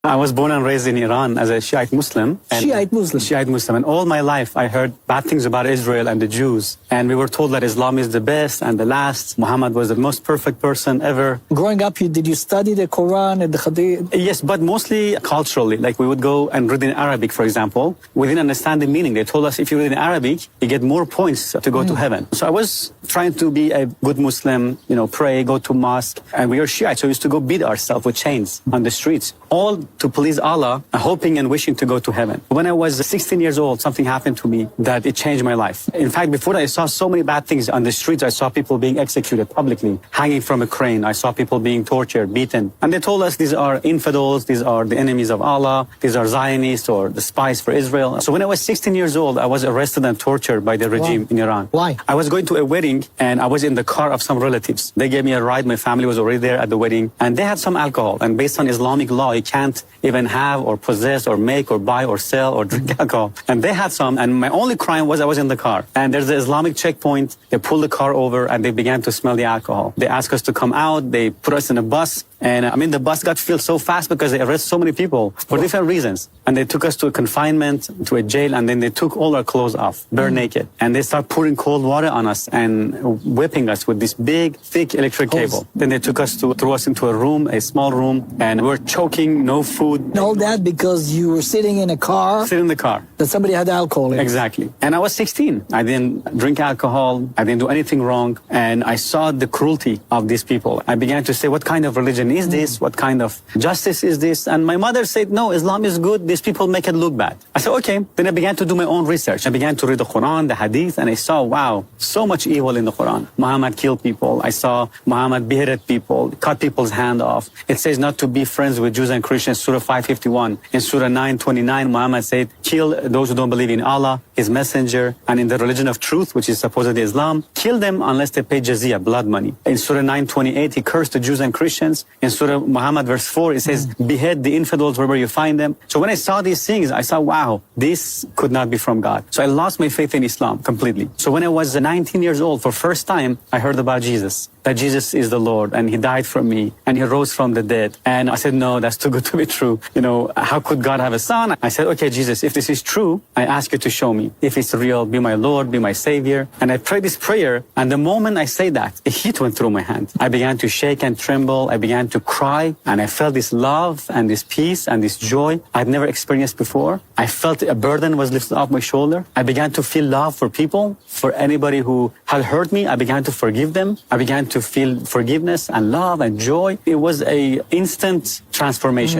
I was born and raised in Iran as a Shiite Muslim. Shiite Muslim? Shiite Muslim. And all my life I heard bad things about Israel and the Jews. And we were told that Islam is the best and the last. Muhammad was the most perfect person ever. Growing up, did you study the Quran and the Hadith? Yes, but mostly culturally. Like we would go and read in Arabic, for example. We didn't understand the meaning. They told us if you read in Arabic, you get more points to go to heaven. So I was trying to be a good Muslim, pray, go to mosque. And we were Shiite, so we used to go beat ourselves with chains on the streets. All to please Allah, hoping and wishing to go to heaven. When I was 16 years old, something happened to me that it changed my life. In fact, before that, I saw so many bad things on the streets. I saw people being executed publicly, hanging from a crane. I saw people being tortured, beaten. And they told us these are infidels, these are the enemies of Allah, these are Zionists or the spies for Israel. So when I was 16 years old, I was arrested and tortured by the regime in Iran. Why? I was going to a wedding and I was in the car of some relatives. They gave me a ride. My family was already there at the wedding and they had some alcohol. And based on Islamic law, you can't even have or possess or make or buy or sell or drink alcohol. And they had some, and my only crime was I was in the car. And there's an Islamic checkpoint. They pulled the car over and they began to smell the alcohol. They asked us to come out. They put us in a bus. And the bus got filled so fast because they arrested so many people for different reasons. And they took us to a confinement, to a jail, and then they took all our clothes off, bare naked. And they started pouring cold water on us and whipping us with this big, thick electric cable. Then they threw us into a room, a small room, and we were choking, no food. And all that because you were sitting in a car? Sitting in the car. That somebody had alcohol in it. Exactly. And I was 16. I didn't drink alcohol. I didn't do anything wrong. And I saw the cruelty of these people. I began to say, what kind of religion is this? What kind of justice is this? And my mother said, no, Islam is good. These people make it look bad. I said, okay. Then I began to do my own research. I began to read the Quran, the Hadith, and I saw, wow, so much evil in the Quran. Muhammad killed people. I saw Muhammad beheaded people, cut people's hand off. It says not to be friends with Jews and Christians, Surah 551. In Surah 929, Muhammad said, kill those who don't believe in Allah, His messenger, and in the religion of truth, which is supposedly Islam. Kill them unless they pay jizya, blood money. In Surah 928, he cursed the Jews and Christians. In Surah Muhammad verse 4, it says, behead the infidels wherever you find them. So when I saw these things, I saw, wow, this could not be from God. So I lost my faith in Islam completely. So when I was 19 years old, for first time, I heard about Jesus, that Jesus is the Lord and He died for me and He rose from the dead. And I said, no, that's too good to be true. How could God have a son? I said, okay, Jesus, if this is true, I ask you to show me. If it's real, be my Lord, be my Savior. And I prayed this prayer. And the moment I say that, a heat went through my hand. I began to shake and tremble. I began to cry. And I felt this love and this peace and this joy I'd never experienced before. I felt a burden was lifted off my shoulder. I began to feel love for people, for anybody who had hurt me. I began to forgive them. I began to feel forgiveness and love and joy. It was an instant transformation.